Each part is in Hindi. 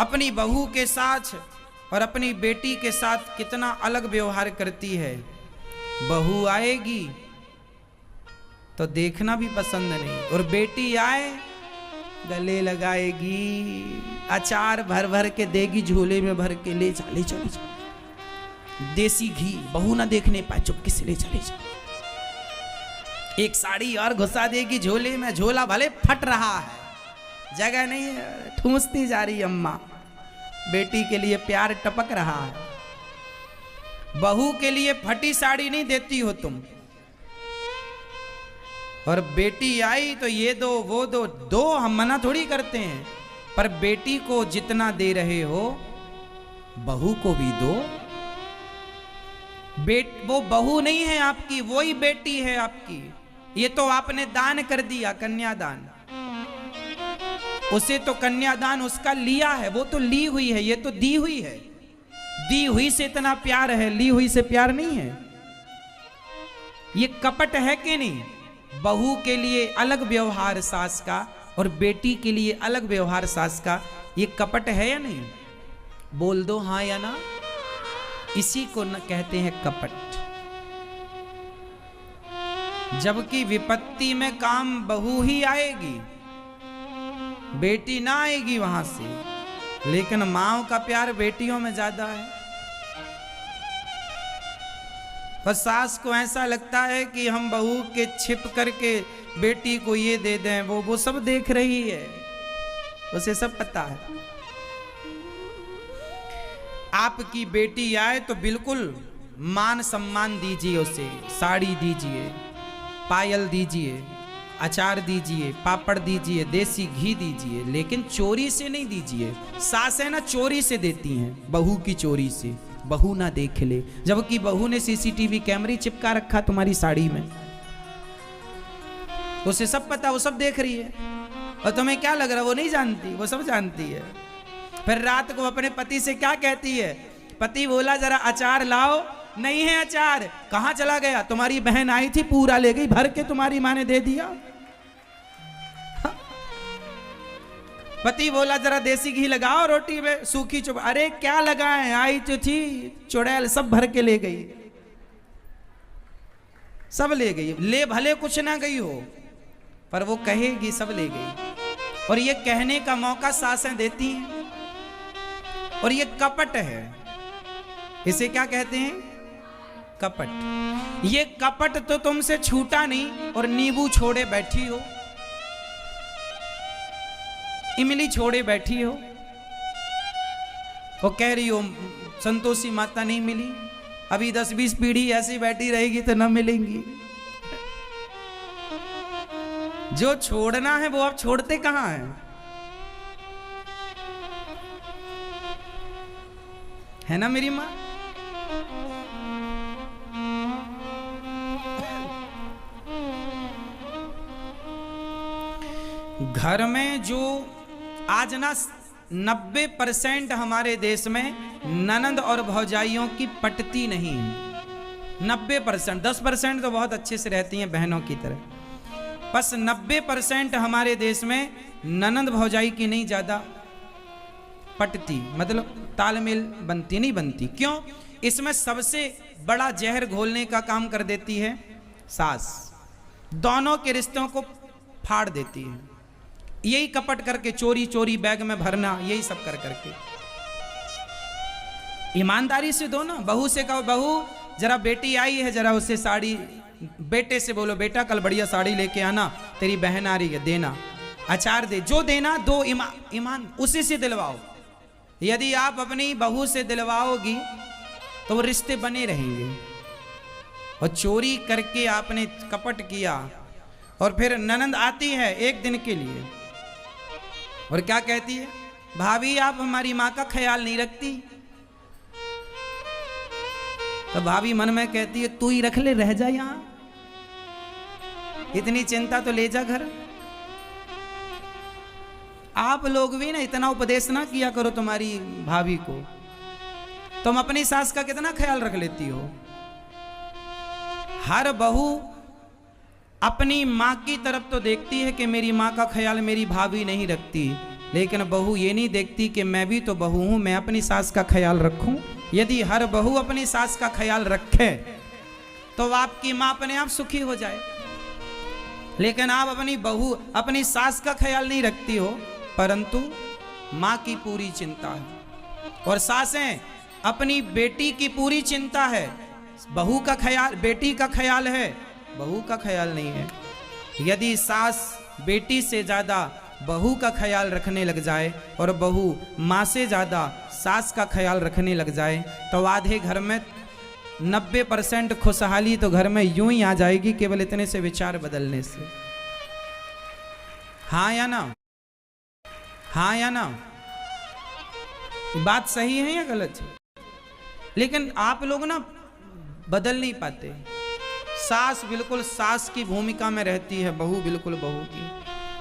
अपनी बहू के साथ और अपनी बेटी के साथ कितना अलग व्यवहार करती है। बहू आएगी तो देखना भी पसंद नहीं, और बेटी आए गले लगाएगी, अचार भर भर के देगी, झोले में भर के ले चले चले, देसी घी बहू ना देखने पाए, चुपके से ले चले चले, एक साड़ी और घुसा देगी झोले में, झोला भले फट रहा है, जगह नहीं है, ठूंसती जा रही अम्मा, बेटी के लिए प्यार टपक रहा है। बहू के लिए फटी साड़ी नहीं देती हो तुम, और बेटी आई तो ये दो वो दो, दो हम मना थोड़ी करते हैं, पर बेटी को जितना दे रहे हो बहू को भी दो। वो बहू नहीं है आपकी, वो ही बेटी है आपकी। ये तो आपने दान कर दिया, कन्यादान, उसे तो कन्यादान उसका लिया है, वो तो ली हुई है, ये तो दी हुई है। दी हुई से इतना प्यार है, ली हुई से प्यार नहीं है। ये कपट है कि नहीं? बहू के लिए अलग व्यवहार सास का, और बेटी के लिए अलग व्यवहार सास का, ये कपट है या नहीं? बोल दो हाँ या ना। इसी को न कहते हैं कपट। जबकि विपत्ति में काम बहू ही आएगी, बेटी ना आएगी वहां से, लेकिन माओ का प्यार बेटियों में ज्यादा है। और सास को ऐसा लगता है कि हम बहू के छिप करके बेटी को ये दे दें, वो सब देख रही है, उसे सब पता है। आपकी बेटी आए तो बिल्कुल मान सम्मान दीजिए उसे, साड़ी दीजिए, पायल दीजिए, अचार दीजिए, पापड़ दीजिए, देसी घी दीजिए, लेकिन चोरी से नहीं दीजिए। सास है ना चोरी से देती हैं, बहू की चोरी से, बहू ना देख ले। जबकि बहू ने सीसीटीवी कैमरे चिपका रखा तुम्हारी साड़ी में, उसे सब पता, वो सब देख रही है, और तुम्हें क्या लग रहा है वो नहीं जानती? वो सब जानती है। फिर रात को अपने पति से क्या कहती है? पति बोला जरा अचार लाओ, नहीं है अचार, कहां चला गया? तुम्हारी बहन आई थी, पूरा ले गई भर के, तुम्हारी माँ ने दे दिया। पति बोला जरा देसी घी लगाओ रोटी में, सूखी चुप, अरे क्या लगाए, आई तो थी चुड़ैल, सब भर के ले गई, सब ले गई। ले भले कुछ ना गई हो, पर वो कहेगी सब ले गई। और ये कहने का मौका सासें देती हैं, और ये कपट है। इसे क्या कहते हैं? कपट। ये कपट तो तुमसे छूटा नहीं, और नींबू छोड़े बैठी हो, इमली छोड़े बैठी हो, वो कह रही हो संतोषी माता नहीं मिली, अभी 10-20 पीढ़ी ऐसी बैठी रहेगी तो न मिलेंगी। जो छोड़ना है वो आप छोड़ते कहां हैं? है ना मेरी मां? घर में जो आज ना 90% हमारे देश में ननंद और भौजाइयों की पटती नहीं। 90%, 10% तो बहुत अच्छे से रहती हैं बहनों की तरह, बस 90% हमारे देश में ननंद भौजाई की नहीं ज्यादा पटती, मतलब तालमेल बनती नहीं बनती। क्यों? इसमें सबसे बड़ा जहर घोलने का काम कर देती है सास, दोनों के रिश्तों को फाड़ देती है। यही कपट करके, चोरी चोरी बैग में भरना, यही सब कर करके। ईमानदारी से दो ना। बहू से कहो बहू जरा बेटी आई है, जरा उससे साड़ी, बेटे से बोलो बेटा कल बढ़िया साड़ी लेके आना, तेरी बहन आ रही है, देना, अचार दे, जो देना दो, ईमान उसी से दिलवाओ। यदि आप अपनी बहू से दिलवाओगी तो वो रिश्ते बने रहेंगे। और चोरी करके आपने कपट किया, और फिर ननंद आती है एक दिन के लिए, और क्या कहती है? भाभी आप हमारी माँ का ख्याल नहीं रखती। तो भाभी मन में कहती है तू ही रख ले, रह जा यहां, इतनी चिंता तो ले जा घर। आप लोग भी ना इतना उपदेश ना किया करो तुम्हारी भाभी को। तुम अपनी सास का कितना ख्याल रख लेती हो। हर बहू अपनी माँ की तरफ तो देखती है कि मेरी माँ का ख्याल मेरी भाभी नहीं रखती, लेकिन बहू ये नहीं देखती कि मैं भी तो बहू हूं, मैं अपनी सास का ख्याल रखूं। यदि हर बहू अपनी सास का ख्याल रखे तो आपकी मां अपने आप सुखी हो जाए। लेकिन आप अपनी बहू अपनी सास का ख्याल नहीं रखती हो, परंतु मां की पूरी चिंता है। और सासें अपनी बेटी की पूरी चिंता है, बहू का ख्याल, बेटी का ख्याल है, बहू का ख्याल नहीं है। यदि सास बेटी से ज्यादा बहू का ख्याल रखने लग जाए और बहू माँ से ज़्यादा सास का ख्याल रखने लग जाए तो आधे घर में 90% खुशहाली तो घर में यूं ही आ जाएगी, केवल इतने से विचार बदलने से। हाँ या ना? हाँ या ना? बात सही है या गलत है? लेकिन आप लोग ना बदल नहीं पाते। सास बिल्कुल सास की भूमिका में रहती है, बहू बिल्कुल बहू की।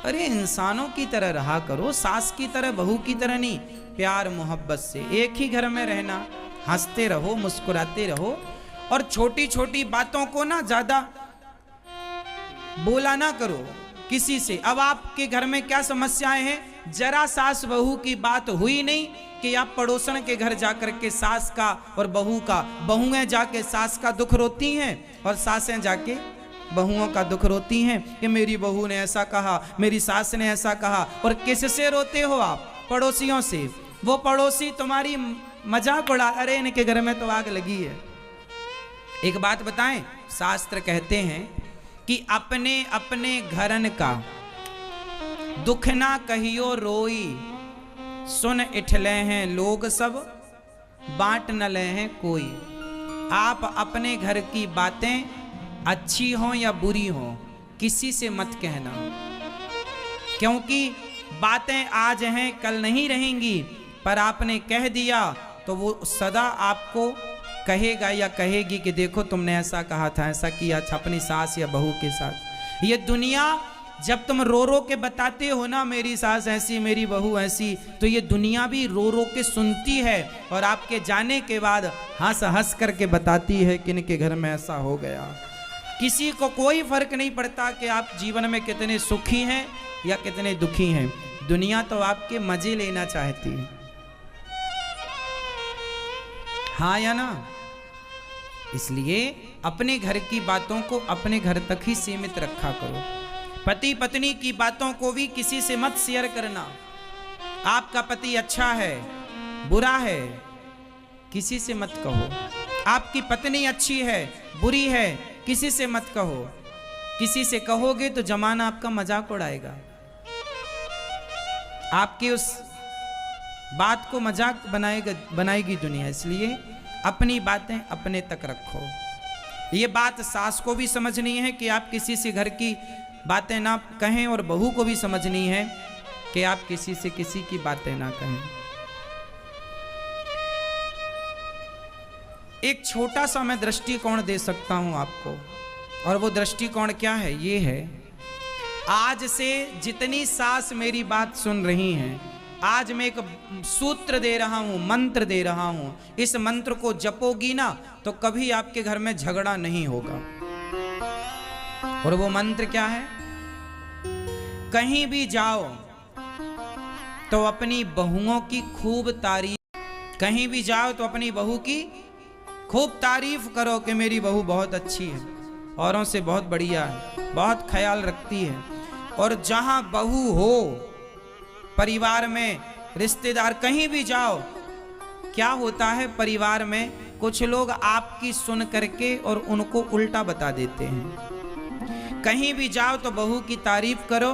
अरे इंसानों की तरह रहा करो, सास की तरह बहू की तरह नहीं। प्यार मोहब्बत से एक ही घर में रहना, हंसते रहो, मुस्कुराते रहो, और छोटी छोटी बातों को ना ज्यादा बोला ना करो किसी से। अब आपके घर में क्या समस्याएं हैं? जरा सास बहू की बात हुई नहीं कि आप पड़ोसन के घर जाकर के सास का और बहू का, बहुएं जाके सास का दुख रोती हैं और सासें जाके बहुओं का दुख रोती हैं कि मेरी बहू ने ऐसा कहा, मेरी सास ने ऐसा कहा। और किससे रोते हो आप? पड़ोसियों से। वो पड़ोसी तुम्हारी मजाक उड़ा, अरे इनके घर में तो आग लगी है। एक बात बताएं, शास्त्र कहते हैं कि अपने अपने घरन का दुख ना कहियो रोई, सुन इठले हैं लोग सब, बांट न ले हैं कोई। आप अपने घर की बातें अच्छी हो या बुरी हो किसी से मत कहना, क्योंकि बातें आज हैं कल नहीं रहेंगी। पर आपने कह दिया तो वो सदा आपको कहेगा या कहेगी कि देखो तुमने ऐसा कहा था, ऐसा किया था अपनी सास या बहू के साथ। ये दुनिया जब तुम रो रो के बताते हो ना मेरी सास ऐसी, मेरी बहू ऐसी, तो ये दुनिया भी रो रो के सुनती है और आपके जाने के बाद हंस हंस करके बताती है कि इनके घर में ऐसा हो गया। किसी को कोई फर्क नहीं पड़ता कि आप जीवन में कितने सुखी हैं या कितने दुखी हैं। दुनिया तो आपके मजे लेना चाहती है। हाँ या ना? इसलिए अपने घर की बातों को अपने घर तक ही सीमित रखा करो। पति पत्नी की बातों को भी किसी से मत शेयर करना। आपका पति अच्छा है, बुरा है, किसी से मत कहो। आपकी पत्नी अच्छी है, बुरी है, किसी से मत कहो। किसी से कहोगे तो जमाना आपका मजाक उड़ाएगा, आपकी उस बात को मजाक बनाएगी दुनिया। इसलिए अपनी बातें अपने तक रखो। ये बात सास को भी समझनी है कि आप किसी से घर की बातें ना कहें, और बहू को भी समझनी है कि आप किसी से किसी की बातें ना कहें। एक छोटा सा मैं दृष्टिकोण दे सकता हूं आपको, और वो दृष्टिकोण क्या है? ये है, आज से जितनी सास मेरी बात सुन रही हैं, आज मैं एक सूत्र दे रहा हूं, मंत्र दे रहा हूं। इस मंत्र को जपोगी ना तो कभी आपके घर में झगड़ा नहीं होगा। और वो मंत्र क्या है? कहीं भी जाओ तो अपनी बहुओं की खूब तारीफ, कहीं भी जाओ तो अपनी बहू की खूब तारीफ करो कि मेरी बहू बहुत अच्छी है, औरों से बहुत बढ़िया है, बहुत ख्याल रखती है। और जहां बहू हो, परिवार में, रिश्तेदार, कहीं भी जाओ, क्या होता है परिवार में, कुछ लोग आपकी सुन करके और उनको उल्टा बता देते हैं। कहीं भी जाओ तो बहू की तारीफ करो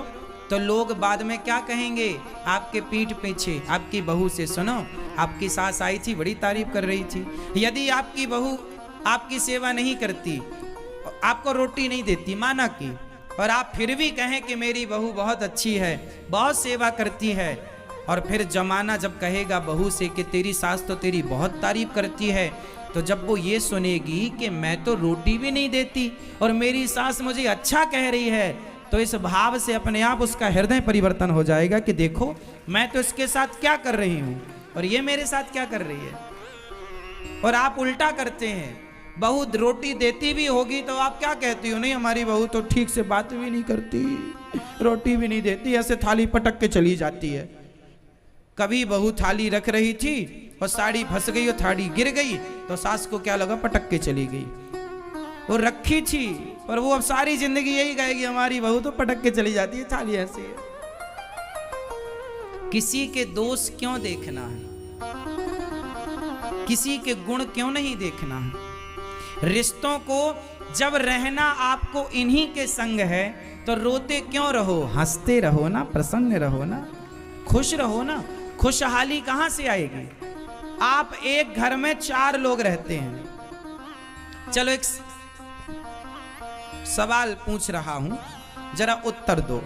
तो लोग बाद में क्या कहेंगे? आपके पीठ पीछे, आपकी बहू से सुनो, आपकी सास आई थी, बड़ी तारीफ कर रही थी। यदि आपकी बहू आपकी सेवा नहीं करती, आपको रोटी नहीं देती माना की, और आप फिर भी कहें कि मेरी बहू बहुत अच्छी है, बहुत सेवा करती है, और फिर जमाना जब कहेगा बहू से कि तेरी सास तो तेरी बहुत तारीफ करती है, तो जब वो ये सुनेगी कि मैं तो रोटी भी नहीं देती और मेरी सास मुझे अच्छा कह रही है, तो इस भाव से अपने आप उसका हृदय परिवर्तन हो जाएगा कि देखो मैं तो इसके साथ क्या कर रही हूँ और ये मेरे साथ क्या कर रही है। और आप उल्टा करते हैं, बहू रोटी देती भी होगी तो आप क्या कहती हो? नहीं, हमारी बहू तो ठीक से बात भी नहीं करती, रोटी भी नहीं देती, ऐसे थाली पटक के चली जाती है। कभी बहू थाली रख रही थी और साड़ी फंस गई और थाली गिर गई, तो सास को क्या लगा, पटक के चली गई। वो रखी थी पर वो अब सारी जिंदगी यही कहेगी हमारी बहू तो पटक के चली जाती है, थाली ऐसी है। किसी के दोष क्यों देखना है, किसी के गुण क्यों नहीं देखना है। रिश्तों को जब रहना आपको इन्हीं के संग है तो रोते क्यों रहो, हंसते रहो ना, प्रसन्न रहो ना, खुश रहो ना। खुशहाली कहां से आएगी। आप एक घर में 4 लोग रहते हैं। चलो एक सवाल पूछ रहा हूं, जरा उत्तर दो।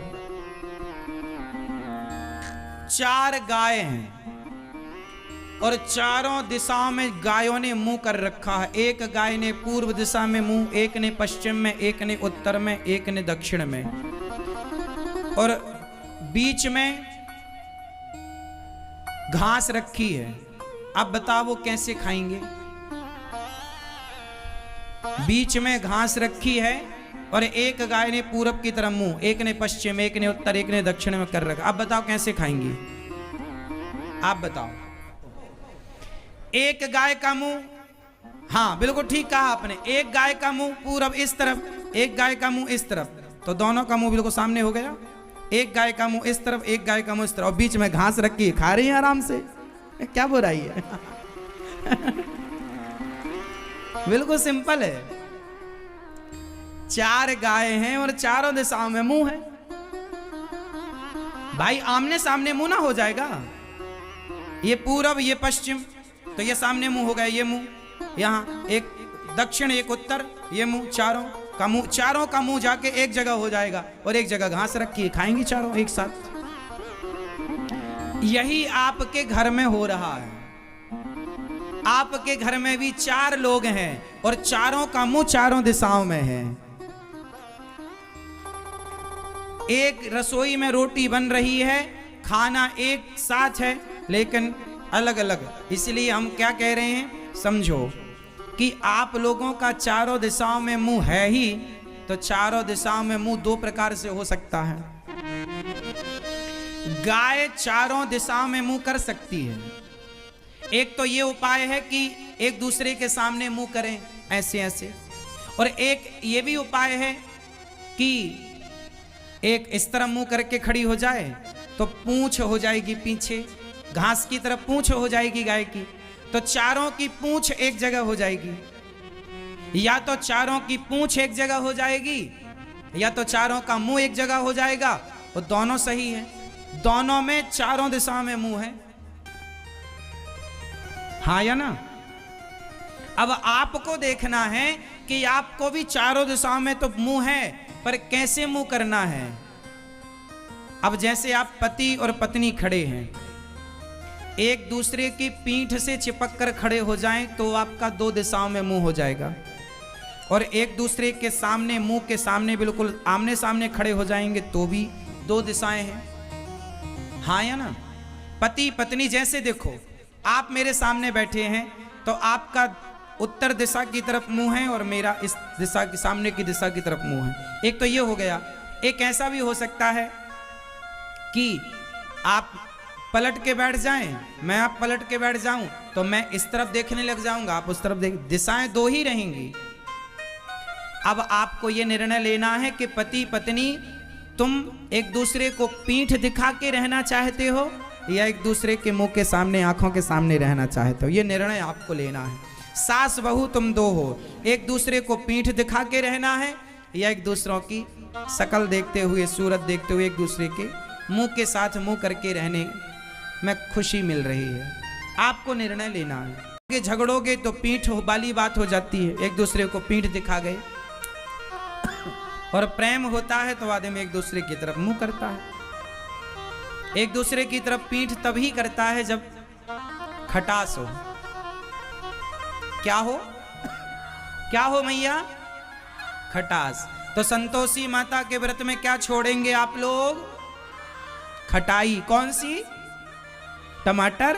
4 गाय हैं और चारों दिशाओं में गायों ने मुंह कर रखा है। एक गाय ने पूर्व दिशा में मुंह, एक ने पश्चिम में, एक ने उत्तर में, एक ने दक्षिण में, और बीच में घास रखी है। अब बताओ वो कैसे खाएंगे। बीच में घास रखी है और एक गाय ने पूरब की तरफ मुंह, एक ने पश्चिम, एक ने उत्तर, एक ने दक्षिण में कर रखा। अब बताओ कैसे खाएंगी, आप बताओ। एक गाय का मुंह, हाँ बिल्कुल ठीक कहा आपने, एक गाय का मुंह पूरब इस तरफ, एक गाय का मुंह इस तरफ, तो दोनों का मुंह बिल्कुल सामने हो गया। एक गाय का मुंह इस तरफ, एक गाय का मुंह इस तरफ, और बीच में घास रखी है, खा रही है आराम से, क्या बुराई है। बिल्कुल सिंपल है। 4 गाय हैं और चारों दिशाओं में मुंह है। भाई आमने सामने मुंह ना हो जाएगा, ये पूरब ये पश्चिम, तो ये सामने मुंह हो गया, ये मुंह यहाँ, एक दक्षिण एक उत्तर, ये मुंह, चारों का मुंह जाके एक जगह हो जाएगा और एक जगह घास रखी है, खाएंगी चारों एक साथ। यही आपके घर में हो रहा है। आपके घर में भी 4 लोग हैं और चारों का मुंह चारों दिशाओं में है। एक रसोई में रोटी बन रही है, खाना एक साथ है लेकिन अलग अलग। इसलिए हम क्या कह रहे हैं, समझो कि आप लोगों का चारों दिशाओं में मुंह है ही, तो चारों दिशाओं में मुंह 2 प्रकार से हो सकता है। गाय चारों दिशाओं में मुंह कर सकती है। एक तो ये उपाय है कि एक दूसरे के सामने मुंह करें ऐसे ऐसे, और एक ये भी उपाय है कि एक इस तरह मुंह करके खड़ी हो जाए तो पूंछ हो जाएगी पीछे, घास की तरफ पूंछ हो जाएगी गाय की, तो चारों की पूंछ एक जगह हो जाएगी। या तो चारों की पूंछ एक जगह हो जाएगी या तो चारों का मुंह एक जगह हो जाएगा, और दोनों सही है। दोनों में चारों दिशाओं में मुंह है, हाँ या ना। अब आपको देखना है कि आपको भी चारों दिशाओं में तो मुंह है, पर कैसे मुंह करना है। अब जैसे आप पति और पत्नी खड़े हैं, एक दूसरे की पीठ से चिपक कर खड़े हो जाएं तो आपका 2 दिशाओं में मुंह हो जाएगा, और एक दूसरे के सामने, मुंह के सामने बिल्कुल आमने सामने खड़े हो जाएंगे तो भी 2 दिशाएं हैं, हाँ या ना। पति पत्नी जैसे देखो, आप मेरे सामने बैठे हैं तो आपका उत्तर दिशा की तरफ मुंह है और मेरा इस दिशा की, सामने की दिशा की तरफ मुंह है। एक तो ये हो गया। एक ऐसा भी हो सकता है कि आप पलट के बैठ जाएं, मैं आप पलट के बैठ जाऊं, तो मैं इस तरफ देखने लग जाऊंगा, आप उस तरफ देख, दिशाएं 2 ही रहेंगी। अब आपको यह निर्णय लेना है कि पति पत्नी तुम एक दूसरे को पीठ दिखा के रहना चाहते हो या एक दूसरे के मुंह के सामने, आंखों के सामने रहना चाहते हो। यह निर्णय आपको लेना है। सास बहू तुम 2 हो, एक दूसरे को पीठ दिखा के रहना है या एक दूसरों की शक्ल देखते हुए, सूरत देखते हुए एक दूसरे के मुंह के साथ मुंह करके रहने में खुशी मिल रही है। आपको निर्णय लेना है। झगड़ोगे तो पीठ वाली बात हो जाती है, एक दूसरे को पीठ दिखा गए, और प्रेम होता है तो आदमी एक दूसरे की तरफ मुंह करता है। एक दूसरे की तरफ पीठ तभी करता है जब खटास हो। क्या हो, क्या हो मैया, खटास। तो संतोषी माता के व्रत में क्या छोड़ेंगे आप लोग, खटाई। कौन सी, टमाटर,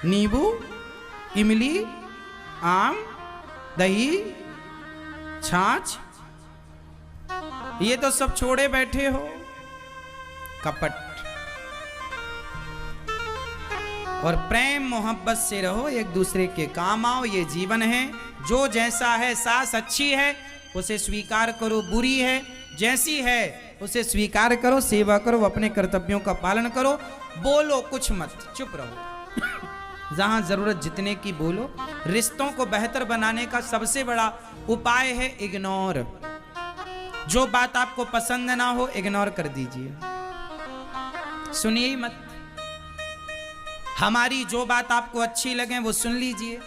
नींबू, इमली, आम, दही, छाछ, ये तो सब छोड़े बैठे हो। कपट। और प्रेम मोहब्बत से रहो, एक दूसरे के काम आओ, ये जीवन है। जो जैसा है, सास अच्छी है उसे स्वीकार करो, बुरी है जैसी है उसे स्वीकार करो, सेवा करो, अपने कर्तव्यों का पालन करो, बोलो कुछ मत, चुप रहो। जहां जरूरत जितने की बोलो। रिश्तों को बेहतर बनाने का सबसे बड़ा उपाय है इग्नोर। जो बात आपको पसंद ना हो इग्नोर कर दीजिए, सुनिए ही मत। हमारी जो बात आपको अच्छी लगे वो सुन लीजिए,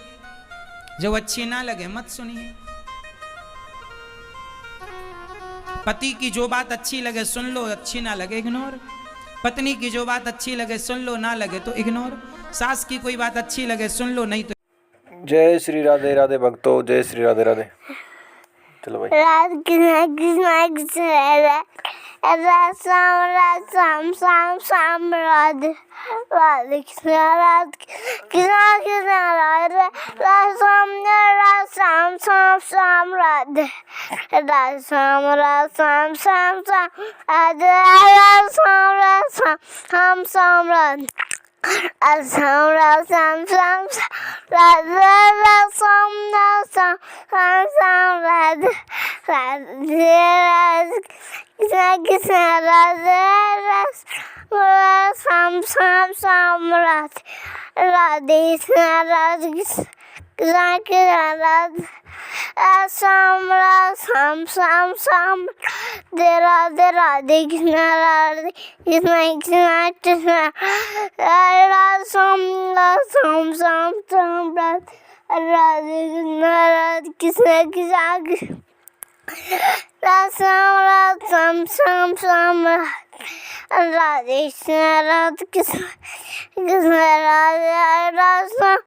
जो अच्छी ना लगे मत सुनिए। पति की जो बात अच्छी लगे सुन लो, अच्छी ना लगे इग्नोर। पत्नी की जो बात अच्छी लगे सुन लो, ना लगे तो इग्नोर। सास की कोई बात अच्छी लगे सुन लो, नहीं तो। जय श्री राधे राधे भक्तों, जय श्री राधे राधे। चलो भाई। राधे कृष्ण राम श्याम श्याम राधे राधे कृष्ण कृष्ण राधे श्याम श्याम राधे राधे श्याम श्याम श्याम राधे श्याम श्याम राधे श्याम श्याम राधे श्याम राधे राधे कृष्ण राधे श्याम श्याम राधे राधे कृष्ण राधे कृष्ण राधे श्याम श्याम राधे राधे कृष्ण राधे कृष्ण कृष्ण राधे श्याम श्याम राधे कृष्ण कृष्ण श्याम श्याम राधे कृष्ण कृष्ण राधे